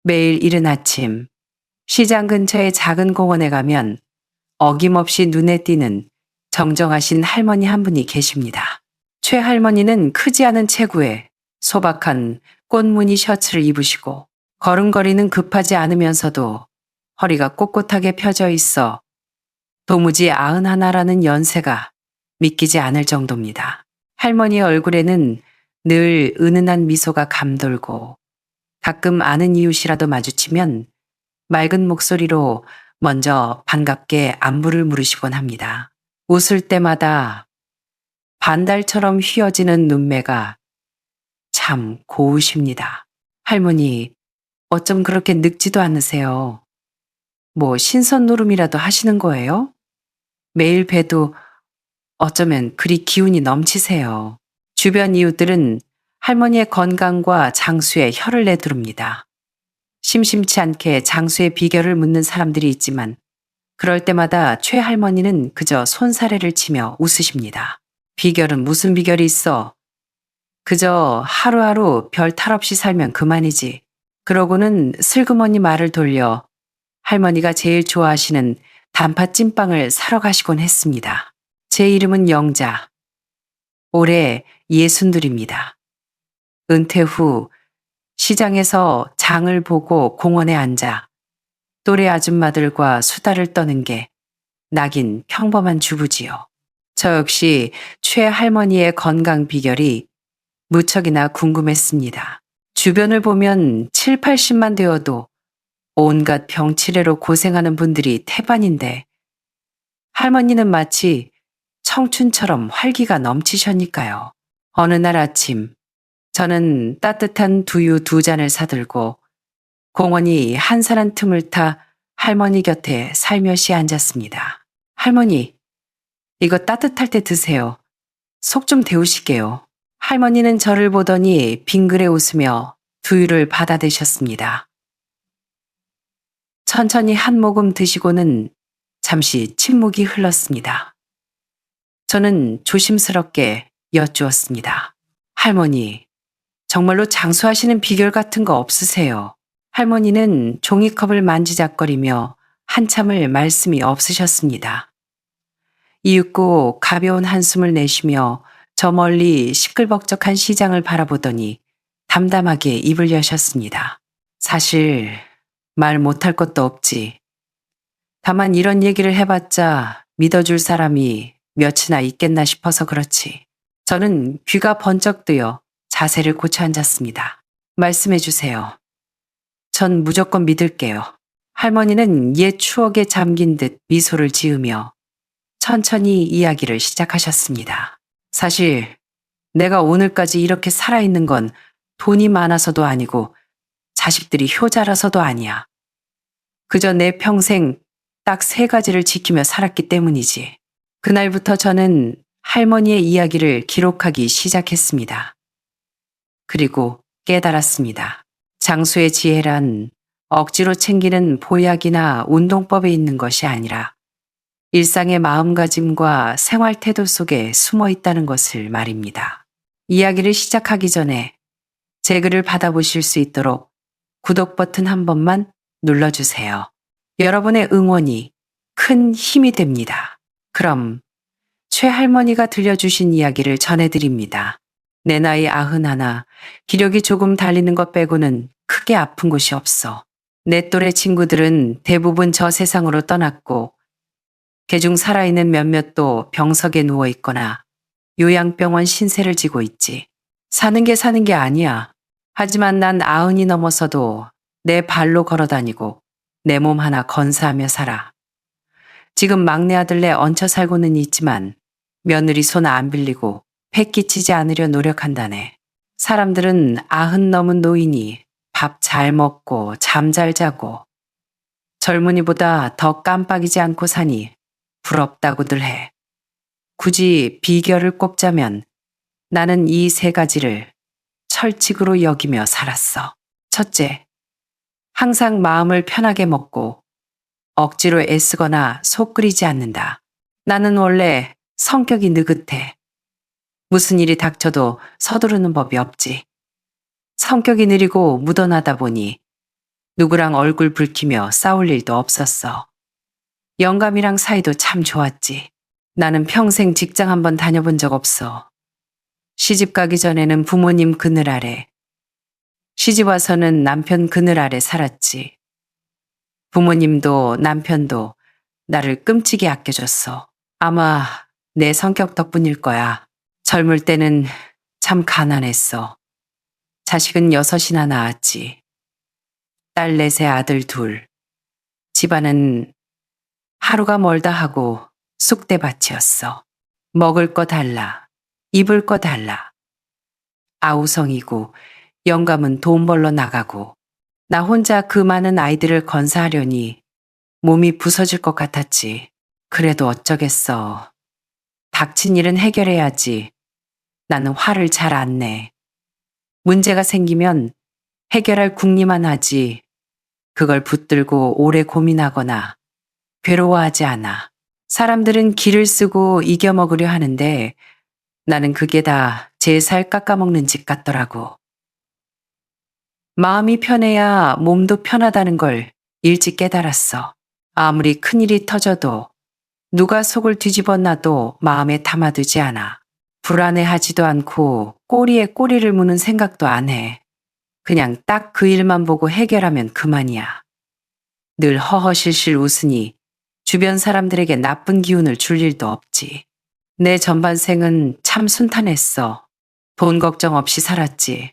매일 이른 아침 시장 근처의 작은 공원에 가면 어김없이 눈에 띄는 정정하신 할머니 한 분이 계십니다. 최 할머니는 크지 않은 체구에 소박한 꽃무늬 셔츠를 입으시고 걸음걸이는 급하지 않으면서도 허리가 꼿꼿하게 펴져 있어 도무지 91라는 연세가 믿기지 않을 정도입니다. 할머니의 얼굴에는 늘 은은한 미소가 감돌고 가끔 아는 이웃이라도 마주치면 맑은 목소리로 먼저 반갑게 안부를 물으시곤 합니다. 웃을 때마다 반달처럼 휘어지는 눈매가 참 고우십니다. 할머니, 어쩜 그렇게 늙지도 않으세요? 뭐 신선 노름이라도 하시는 거예요? 매일 봬도 어쩌면 그리 기운이 넘치세요. 주변 이웃들은 할머니의 건강과 장수에 혀를 내두릅니다. 심심치 않게 장수의 비결을 묻는 사람들이 있지만 그럴 때마다 최 할머니는 그저 손사래를 치며 웃으십니다. 비결은 무슨 비결이 있어? 그저 하루하루 별 탈 없이 살면 그만이지. 그러고는 슬그머니 말을 돌려 할머니가 제일 좋아하시는 단팥 찐빵을 사러 가시곤 했습니다. 제 이름은 영자. 올해 62입니다. 은퇴 후 시장에서 장을 보고 공원에 앉아 또래 아줌마들과 수다를 떠는 게 낙인 평범한 주부지요. 저 역시 최 할머니의 건강 비결이 무척이나 궁금했습니다. 주변을 보면 7, 80만 되어도 온갖 병치레로 고생하는 분들이 태반인데 할머니는 마치 청춘처럼 활기가 넘치셨니까요. 어느 날 아침 저는 따뜻한 두유 2잔을 사들고 공원이 한산한 틈을 타 할머니 곁에 살며시 앉았습니다. 할머니, 이거 따뜻할 때 드세요. 속 좀 데우시게요. 할머니는 저를 보더니 빙그레 웃으며 두유를 받아드셨습니다. 천천히 한 모금 드시고는 잠시 침묵이 흘렀습니다. 저는 조심스럽게 여쭈었습니다. 할머니, 정말로 장수하시는 비결 같은 거 없으세요? 할머니는 종이컵을 만지작거리며 한참을 말씀이 없으셨습니다. 이윽고 가벼운 한숨을 내쉬며 저 멀리 시끌벅적한 시장을 바라보더니 담담하게 입을 여셨습니다. 사실 말 못할 것도 없지. 다만 이런 얘기를 해봤자 믿어줄 사람이 몇이나 있겠나 싶어서 그렇지. 저는 귀가 번쩍 뜨여 자세를 고쳐 앉았습니다. 말씀해 주세요. 전 무조건 믿을게요. 할머니는 옛 추억에 잠긴 듯 미소를 지으며 천천히 이야기를 시작하셨습니다. 사실 내가 오늘까지 이렇게 살아있는 건 돈이 많아서도 아니고 자식들이 효자라서도 아니야. 그저 내 평생 딱 3가지를 지키며 살았기 때문이지. 그날부터 저는 할머니의 이야기를 기록하기 시작했습니다. 그리고 깨달았습니다. 장수의 지혜란 억지로 챙기는 보약이나 운동법에 있는 것이 아니라 일상의 마음가짐과 생활 태도 속에 숨어 있다는 것을 말입니다. 이야기를 시작하기 전에 제 글을 받아보실 수 있도록 구독 버튼 한 번만 눌러주세요. 여러분의 응원이 큰 힘이 됩니다. 그럼 최 할머니가 들려주신 이야기를 전해드립니다. 내 나이 91, 기력이 조금 달리는 것 빼고는 크게 아픈 곳이 없어. 내 또래 친구들은 대부분 저 세상으로 떠났고 개중 살아있는 몇몇도 병석에 누워있거나 요양병원 신세를 지고 있지. 사는 게 아니야. 하지만 난 90이 넘어서도 내 발로 걸어다니고 내 몸 하나 건사하며 살아. 지금 막내 아들네 얹혀 살고는 있지만 며느리 손 안 빌리고 패 끼치지 않으려 노력한다네. 사람들은 90 넘은 노인이 밥 잘 먹고 잠 잘 자고 젊은이보다 더 깜빡이지 않고 사니 부럽다고들 해. 굳이 비결을 꼽자면 나는 이 3가지를 철칙으로 여기며 살았어. 첫째, 항상 마음을 편하게 먹고 억지로 애쓰거나 속 끓이지 않는다. 나는 원래 성격이 느긋해. 무슨 일이 닥쳐도 서두르는 법이 없지. 성격이 느리고 무던하다 보니 누구랑 얼굴 붉히며 싸울 일도 없었어. 영감이랑 사이도 참 좋았지. 나는 평생 직장 한번 다녀본 적 없어. 시집 가기 전에는 부모님 그늘 아래, 시집 와서는 남편 그늘 아래 살았지. 부모님도 남편도 나를 끔찍이 아껴줬어. 아마 내 성격 덕분일 거야. 젊을 때는 참 가난했어. 자식은 6이나 낳았지. 딸 4에 아들 2. 집안은 하루가 멀다 하고 쑥대밭이었어. 먹을 거 달라, 입을 거 달라. 아우성이고 영감은 돈 벌러 나가고 나 혼자 그 많은 아이들을 건사하려니 몸이 부서질 것 같았지. 그래도 어쩌겠어. 닥친 일은 해결해야지. 나는 화를 잘 안 내. 문제가 생기면 해결할 궁리만 하지. 그걸 붙들고 오래 고민하거나 괴로워하지 않아. 사람들은 기를 쓰고 이겨먹으려 하는데 나는 그게 다 제 살 깎아먹는 짓 같더라고. 마음이 편해야 몸도 편하다는 걸 일찍 깨달았어. 아무리 큰일이 터져도 누가 속을 뒤집어 놔도 마음에 담아두지 않아. 불안해하지도 않고 꼬리에 꼬리를 무는 생각도 안 해. 그냥 딱 그 일만 보고 해결하면 그만이야. 늘 허허실실 웃으니 주변 사람들에게 나쁜 기운을 줄 일도 없지. 내 전반생은 참 순탄했어. 돈 걱정 없이 살았지.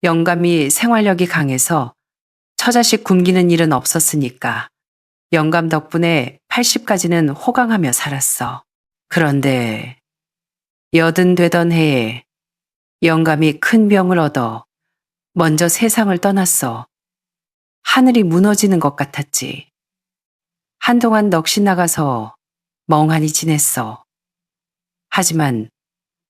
영감이 생활력이 강해서 처자식 굶기는 일은 없었으니까 영감 덕분에 80까지는 호강하며 살았어. 그런데 80 되던 해에 영감이 큰 병을 얻어 먼저 세상을 떠났어. 하늘이 무너지는 것 같았지. 한동안 넋이 나가서 멍하니 지냈어. 하지만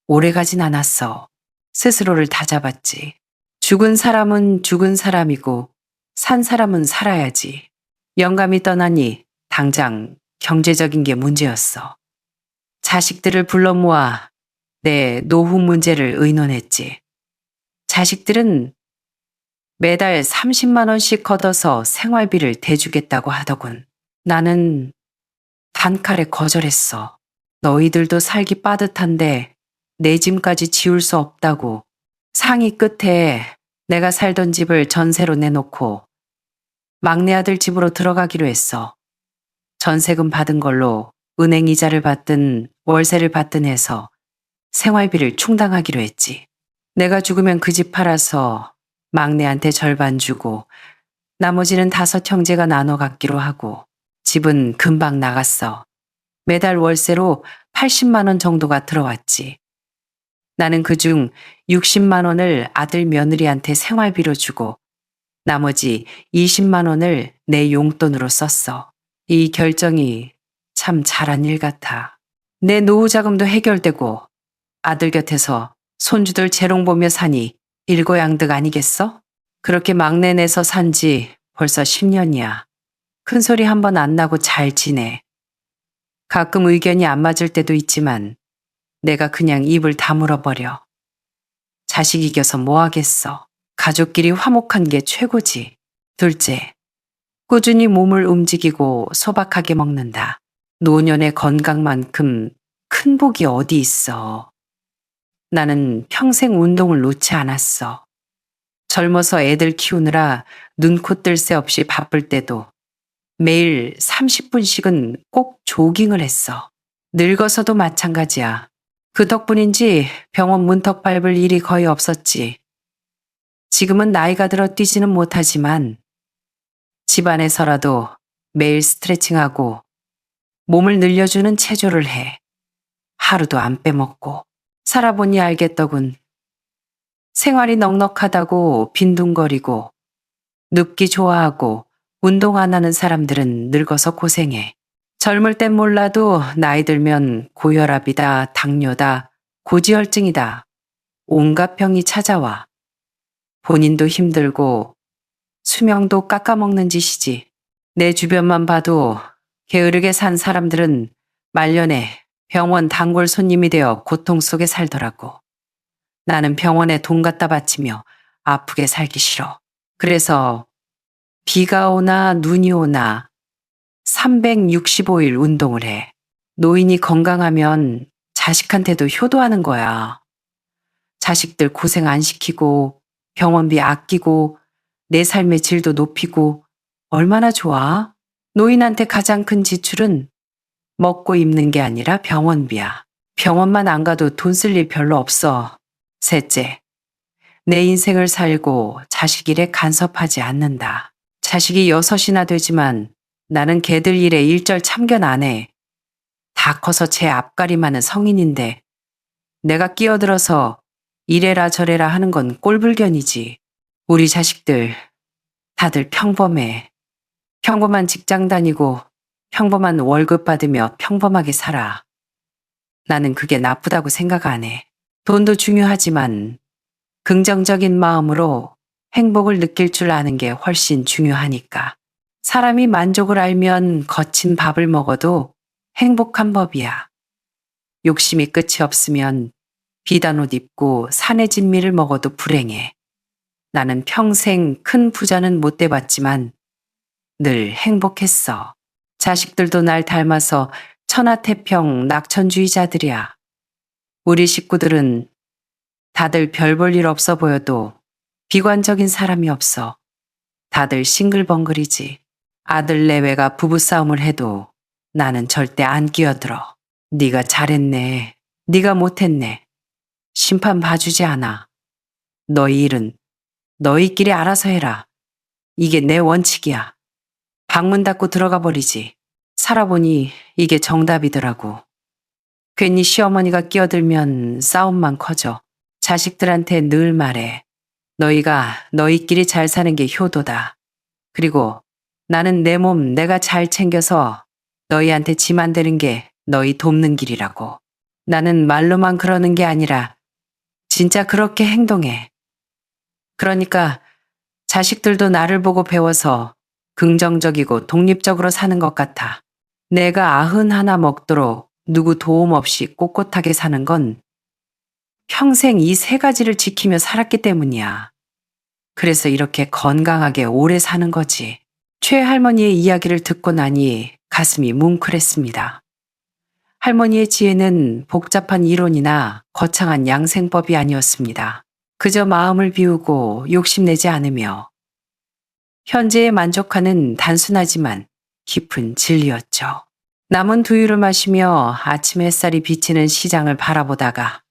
오래가진 않았어. 스스로를 다잡았지. 죽은 사람은 죽은 사람이고 산 사람은 살아야지. 영감이 떠나니 당장 경제적인 게 문제였어. 자식들을 불러 모아 내 노후 문제를 의논했지. 자식들은 매달 30만 원씩 걷어서 생활비를 대주겠다고 하더군. 나는 단칼에 거절했어. 너희들도 살기 빠듯한데 내 짐까지 지울 수 없다고. 상의 끝에 내가 살던 집을 전세로 내놓고 막내 아들 집으로 들어가기로 했어. 전세금 받은 걸로 은행 이자를 받든 월세를 받든 해서 생활비를 충당하기로 했지. 내가 죽으면 그 집 팔아서 막내한테 절반 주고 나머지는 5 형제가 나눠 갖기로 하고 집은 금방 나갔어. 매달 월세로 80만 원 정도가 들어왔지. 나는 그중 60만 원을 아들 며느리한테 생활비로 주고 나머지 20만 원을 내 용돈으로 썼어. 이 결정이 참 잘한 일 같아. 내 노후 자금도 해결되고 아들 곁에서 손주들 재롱 보며 사니 일거양득 아니겠어? 그렇게 막내 내서 산 지 벌써 10년이야. 큰 소리 한 번 안 나고 잘 지내. 가끔 의견이 안 맞을 때도 있지만 내가 그냥 입을 다물어 버려. 자식 이겨서 뭐 하겠어. 가족끼리 화목한 게 최고지. 둘째, 꾸준히 몸을 움직이고 소박하게 먹는다. 노년의 건강만큼 큰 복이 어디 있어. 나는 평생 운동을 놓지 않았어. 젊어서 애들 키우느라 눈코 뜰 새 없이 바쁠 때도 매일 30분씩은 꼭 조깅을 했어. 늙어서도 마찬가지야. 그 덕분인지 병원 문턱 밟을 일이 거의 없었지. 지금은 나이가 들어 뛰지는 못하지만 집안에서라도 매일 스트레칭하고 몸을 늘려주는 체조를 해. 하루도 안 빼먹고. 살아보니 알겠더군. 생활이 넉넉하다고 빈둥거리고 눕기 좋아하고 운동 안 하는 사람들은 늙어서 고생해. 젊을 땐 몰라도 나이 들면 고혈압이다, 당뇨다, 고지혈증이다. 온갖 병이 찾아와. 본인도 힘들고 수명도 깎아먹는 짓이지. 내 주변만 봐도 게으르게 산 사람들은 말년에 병원 단골 손님이 되어 고통 속에 살더라고. 나는 병원에 돈 갖다 바치며 아프게 살기 싫어. 그래서 비가 오나 눈이 오나 365일 운동을 해. 노인이 건강하면 자식한테도 효도하는 거야. 자식들 고생 안 시키고 병원비 아끼고 내 삶의 질도 높이고 얼마나 좋아? 노인한테 가장 큰 지출은 먹고 입는 게 아니라 병원비야. 병원만 안 가도 돈 쓸 일 별로 없어. 셋째, 내 인생을 살고 자식 일에 간섭하지 않는다. 자식이 6이나 되지만 나는 걔들 일에 일절 참견 안 해. 다 커서 제 앞가림하는 성인인데 내가 끼어들어서 이래라 저래라 하는 건 꼴불견이지. 우리 자식들 다들 평범해. 평범한 직장 다니고 평범한 월급 받으며 평범하게 살아. 나는 그게 나쁘다고 생각 안 해. 돈도 중요하지만 긍정적인 마음으로 행복을 느낄 줄 아는 게 훨씬 중요하니까. 사람이 만족을 알면 거친 밥을 먹어도 행복한 법이야. 욕심이 끝이 없으면 비단 옷 입고 산의 진미를 먹어도 불행해. 나는 평생 큰 부자는 못 돼봤지만 늘 행복했어. 자식들도 날 닮아서 천하태평 낙천주의자들이야. 우리 식구들은 다들 별 볼 일 없어 보여도 비관적인 사람이 없어. 다들 싱글벙글이지. 아들 내외가 부부싸움을 해도 나는 절대 안 끼어들어. 네가 잘했네. 네가 못했네. 심판 봐주지 않아. 너희 일은 너희끼리 알아서 해라. 이게 내 원칙이야. 방문 닫고 들어가 버리지. 살아보니 이게 정답이더라고. 괜히 시어머니가 끼어들면 싸움만 커져. 자식들한테 늘 말해. 너희가 너희끼리 잘 사는 게 효도다. 그리고 나는 내 몸 내가 잘 챙겨서 너희한테 짐 안 되는 게 너희 돕는 길이라고. 나는 말로만 그러는 게 아니라 진짜 그렇게 행동해. 그러니까 자식들도 나를 보고 배워서 긍정적이고 독립적으로 사는 것 같아. 내가 91 먹도록 누구 도움 없이 꼿꼿하게 사는 건 평생 이 3가지를 지키며 살았기 때문이야. 그래서 이렇게 건강하게 오래 사는 거지. 최 할머니의 이야기를 듣고 나니 가슴이 뭉클했습니다. 할머니의 지혜는 복잡한 이론이나 거창한 양생법이 아니었습니다. 그저 마음을 비우고 욕심내지 않으며 현재에 만족하는 단순하지만 깊은 진리였죠. 남은 두유를 마시며 아침 햇살이 비치는 시장을 바라보다가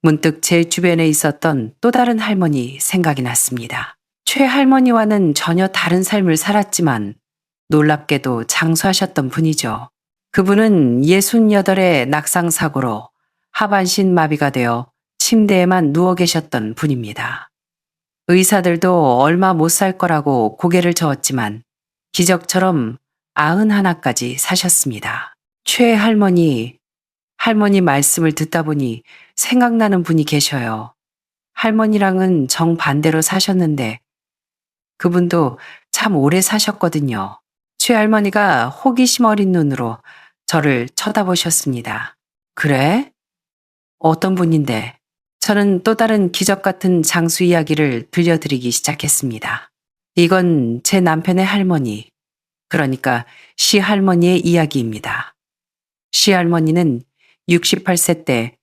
문득 제 주변에 있었던 또 다른 할머니 생각이 났습니다. 최 할머니와는 전혀 다른 삶을 살았지만 놀랍게도 장수하셨던 분이죠. 그분은 68의 낙상사고로 하반신 마비가 되어 침대에만 누워 계셨던 분입니다. 의사들도 얼마 못 살 거라고 고개를 저었지만 기적처럼 91까지 사셨습니다. 최 할머니 말씀을 듣다 보니 생각나는 분이 계셔요. 할머니랑은 정반대로 사셨는데 그분도 참 오래 사셨거든요. 최 할머니가 호기심 어린 눈으로 저를 쳐다보셨습니다. 그래? 어떤 분인데? 저는 또 다른 기적 같은 장수 이야기를 들려드리기 시작했습니다. 이건 제 남편의 할머니, 그러니까 시할머니의 이야기입니다. 시할머니는 68세 때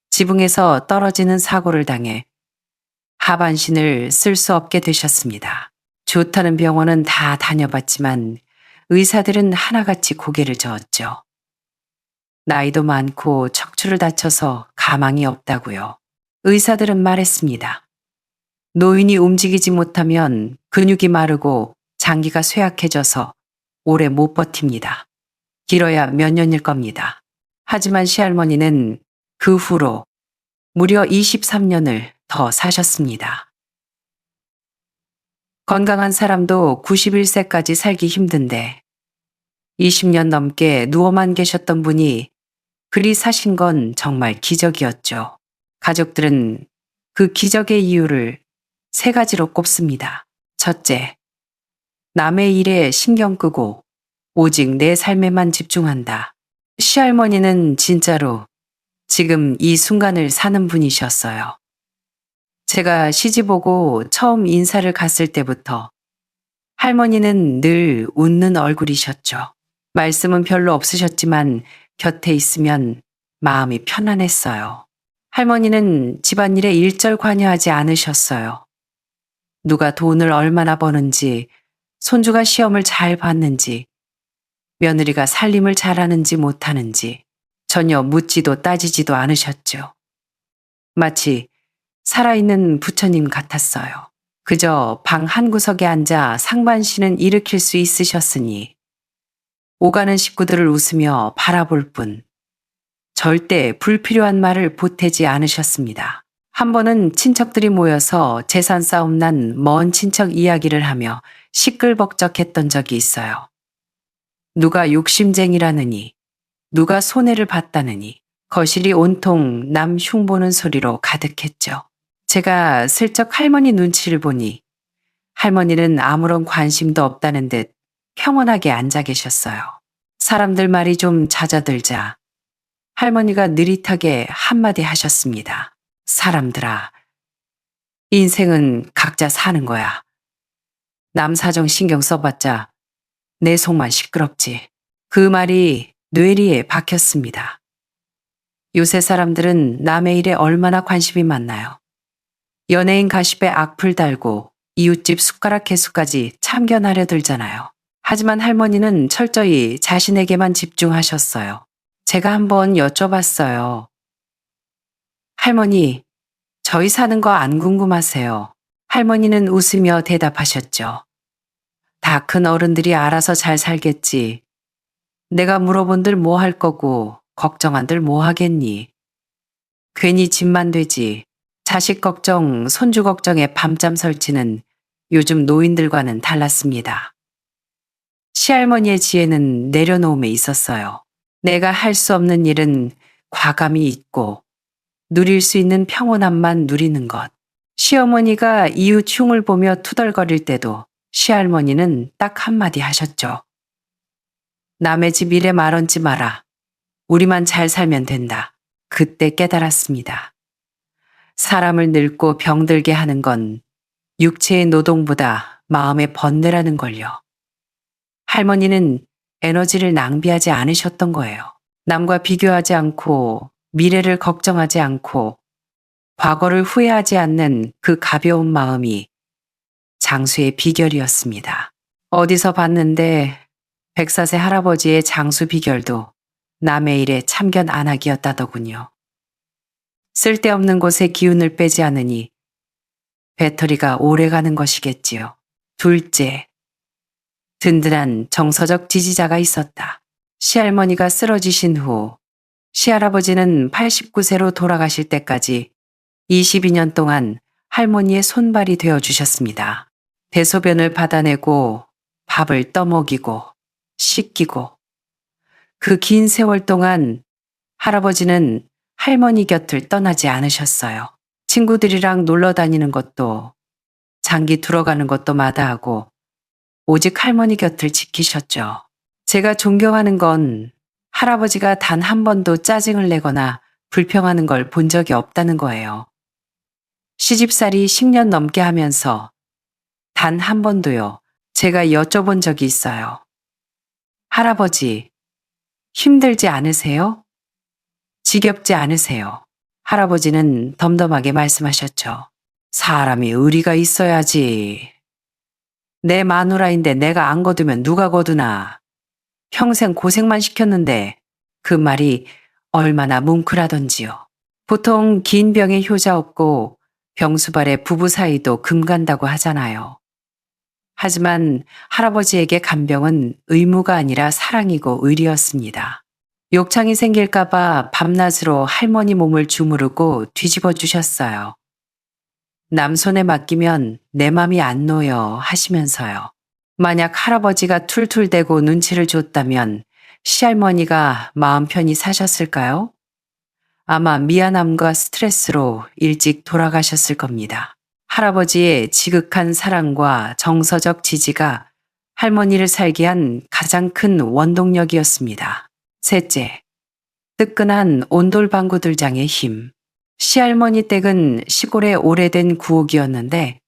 지붕에서 떨어지는 사고를 당해 하반신을 쓸 수 없게 되셨습니다. 좋다는 병원은 다 다녀봤지만 의사들은 하나같이 고개를 저었죠. 나이도 많고 척추를 다쳐서 가망이 없다고요. 의사들은 말했습니다. 노인이 움직이지 못하면 근육이 마르고 장기가 쇠약해져서 오래 못 버팁니다. 길어야 몇 년일 겁니다. 하지만 시할머니는 그 후로 무려 23년을 더 사셨습니다. 건강한 사람도 91세까지 살기 힘든데 20년 넘게 누워만 계셨던 분이 그리 사신 건 정말 기적이었죠. 가족들은 그 기적의 이유를 3가지로 꼽습니다. 첫째, 남의 일에 신경 끄고 오직 내 삶에만 집중한다. 시할머니는 진짜로 지금 이 순간을 사는 분이셨어요. 제가 시집 오고 처음 인사를 갔을 때부터 할머니는 늘 웃는 얼굴이셨죠. 말씀은 별로 없으셨지만 곁에 있으면 마음이 편안했어요. 할머니는 집안일에 일절 관여하지 않으셨어요. 누가 돈을 얼마나 버는지, 손주가 시험을 잘 봤는지, 며느리가 살림을 잘하는지 못하는지 전혀 묻지도 따지지도 않으셨죠. 마치 살아있는 부처님 같았어요. 그저 방 한 구석에 앉아 상반신은 일으킬 수 있으셨으니 오가는 식구들을 웃으며 바라볼 뿐 절대 불필요한 말을 보태지 않으셨습니다. 한 번은 친척들이 모여서 재산 싸움 난 먼 친척 이야기를 하며 시끌벅적했던 적이 있어요. 누가 욕심쟁이라느니, 누가 손해를 봤다느니, 거실이 온통 남 흉보는 소리로 가득했죠. 제가 슬쩍 할머니 눈치를 보니 할머니는 아무런 관심도 없다는 듯 평온하게 앉아 계셨어요. 사람들 말이 좀 잦아들자 할머니가 느릿하게 한마디 하셨습니다. 사람들아, 인생은 각자 사는 거야. 남 사정 신경 써봤자 내 속만 시끄럽지. 그 말이 뇌리에 박혔습니다. 요새 사람들은 남의 일에 얼마나 관심이 많나요? 연예인 가십에 악플 달고 이웃집 숟가락 개수까지 참견하려 들잖아요. 하지만 할머니는 철저히 자신에게만 집중하셨어요. 제가 한번 여쭤봤어요. 할머니, 저희 사는 거 안 궁금하세요? 할머니는 웃으며 대답하셨죠. 다 큰 어른들이 알아서 잘 살겠지. 내가 물어본들 뭐 할 거고 걱정한들 뭐 하겠니? 괜히 집만 되지. 자식 걱정, 손주 걱정에 밤잠 설치는 요즘 노인들과는 달랐습니다. 시할머니의 지혜는 내려놓음에 있었어요. 내가 할 수 없는 일은 과감히 잊고 누릴 수 있는 평온함만 누리는 것. 시어머니가 이웃 흉을 보며 투덜거릴 때도 시할머니는 딱 한마디 하셨죠. 남의 집 일에 말 얹지 마라. 우리만 잘 살면 된다. 그때 깨달았습니다. 사람을 늙고 병들게 하는 건 육체의 노동보다 마음의 번뇌라는 걸요. 할머니는 에너지를 낭비하지 않으셨던 거예요. 남과 비교하지 않고 미래를 걱정하지 않고 과거를 후회하지 않는 그 가벼운 마음이 장수의 비결이었습니다. 어디서 봤는데 104세 할아버지의 장수 비결도 남의 일에 참견 안 하기였다더군요. 쓸데없는 곳에 기운을 빼지 않으니 배터리가 오래 가는 것이겠지요. 둘째, 든든한 정서적 지지자가 있었다. 시할머니가 쓰러지신 후 시할아버지는 89세로 돌아가실 때까지 22년 동안 할머니의 손발이 되어주셨습니다. 대소변을 받아내고 밥을 떠먹이고 씻기고 그 긴 세월 동안 할아버지는 할머니 곁을 떠나지 않으셨어요. 친구들이랑 놀러 다니는 것도 장기 들어가는 것도 마다하고 오직 할머니 곁을 지키셨죠. 제가 존경하는 건 할아버지가 단 한 번도 짜증을 내거나 불평하는 걸 본 적이 없다는 거예요. 시집살이 10년 넘게 하면서 단 한 번도요. 제가 여쭤본 적이 있어요. 할아버지, 힘들지 않으세요? 지겹지 않으세요? 할아버지는 덤덤하게 말씀하셨죠. 사람이 의리가 있어야지. 내 마누라인데 내가 안 거두면 누가 거두나. 평생 고생만 시켰는데 그 말이 얼마나 뭉클하던지요. 보통 긴 병에 효자 없고 병수발에 부부 사이도 금 간다고 하잖아요. 하지만 할아버지에게 간병은 의무가 아니라 사랑이고 의리였습니다. 욕창이 생길까봐 밤낮으로 할머니 몸을 주무르고 뒤집어 주셨어요. 남 손에 맡기면 내 맘이 안 놓여 하시면서요. 만약 할아버지가 툴툴대고 눈치를 줬다면 시할머니가 마음 편히 사셨을까요? 아마 미안함과 스트레스로 일찍 돌아가셨을 겁니다. 할아버지의 지극한 사랑과 정서적 지지가 할머니를 살게 한 가장 큰 원동력이었습니다. 셋째, 뜨끈한 온돌방구들장의 힘. 시할머니 댁은 시골의 오래된 구옥이었는데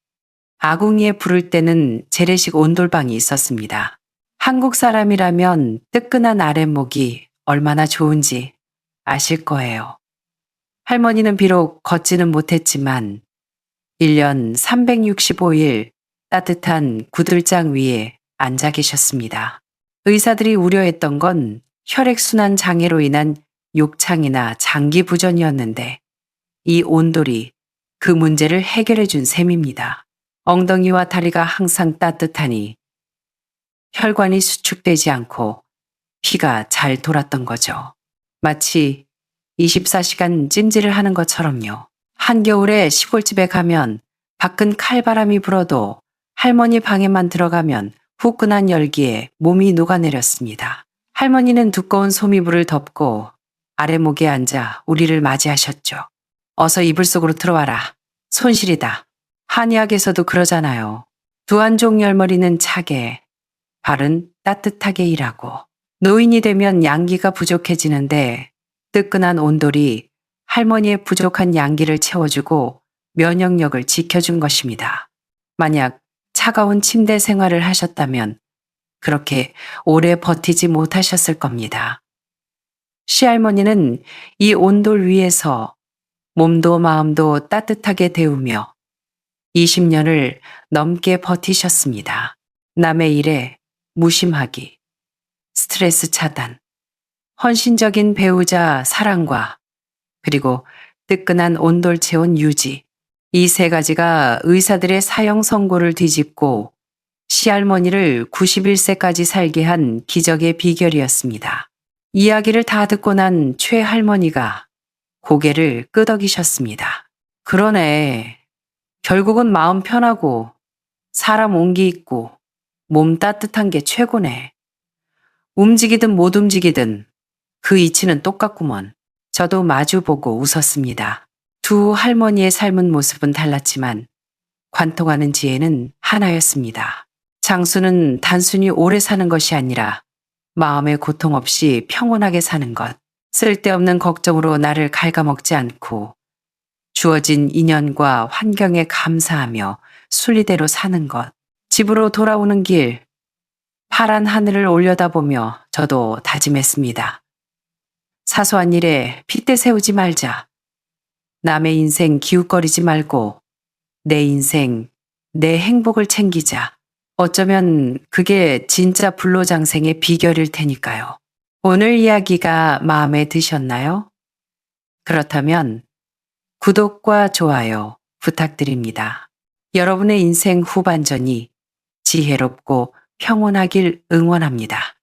아궁이에 불을 때는 재래식 온돌방이 있었습니다. 한국 사람이라면 뜨끈한 아랫목이 얼마나 좋은지 아실 거예요. 할머니는 비록 걷지는 못했지만 1년 365일 따뜻한 구들장 위에 앉아 계셨습니다. 의사들이 우려했던 건 혈액순환 장애로 인한 욕창이나 장기 부전이었는데 이 온돌이 그 문제를 해결해 준 셈입니다. 엉덩이와 다리가 항상 따뜻하니 혈관이 수축되지 않고 피가 잘 돌았던 거죠. 마치 24시간 찜질을 하는 것처럼요. 한겨울에 시골집에 가면 밖은 칼바람이 불어도 할머니 방에만 들어가면 후끈한 열기에 몸이 녹아내렸습니다. 할머니는 두꺼운 소미불을 덮고 아래목에 앉아 우리를 맞이하셨죠. 어서 이불 속으로 들어와라. 손실이다. 한의학에서도 그러잖아요. 두 한쪽 열머리는 차게, 발은 따뜻하게 일하고. 노인이 되면 양기가 부족해지는데 뜨끈한 온돌이 할머니의 부족한 양기를 채워주고 면역력을 지켜준 것입니다. 만약 차가운 침대 생활을 하셨다면 그렇게 오래 버티지 못하셨을 겁니다. 시할머니는 이 온돌 위에서 몸도 마음도 따뜻하게 데우며 20년을 넘게 버티셨습니다. 남의 일에 무심하기, 스트레스 차단, 헌신적인 배우자 사랑과 그리고 뜨끈한 온돌 체온 유지, 이 세 가지가 의사들의 사형 선고를 뒤집고 시할머니를 91세까지 살게 한 기적의 비결이었습니다. 이야기를 다 듣고 난 최할머니가 고개를 끄덕이셨습니다. 그러네. 결국은 마음 편하고 사람 온기 있고 몸 따뜻한 게 최고네. 움직이든 못 움직이든 그 이치는 똑같구먼. 저도 마주보고 웃었습니다. 두 할머니의 삶은 모습은 달랐지만 관통하는 지혜는 하나였습니다. 장수는 단순히 오래 사는 것이 아니라 마음의 고통 없이 평온하게 사는 것. 쓸데없는 걱정으로 나를 갉아먹지 않고 주어진 인연과 환경에 감사하며 순리대로 사는 것. 집으로 돌아오는 길, 파란 하늘을 올려다보며 저도 다짐했습니다. 사소한 일에 핏대 세우지 말자. 남의 인생 기웃거리지 말고 내 인생, 내 행복을 챙기자. 어쩌면 그게 진짜 불로장생의 비결일 테니까요. 오늘 이야기가 마음에 드셨나요? 그렇다면 구독과 좋아요 부탁드립니다. 여러분의 인생 후반전이 지혜롭고 평온하길 응원합니다.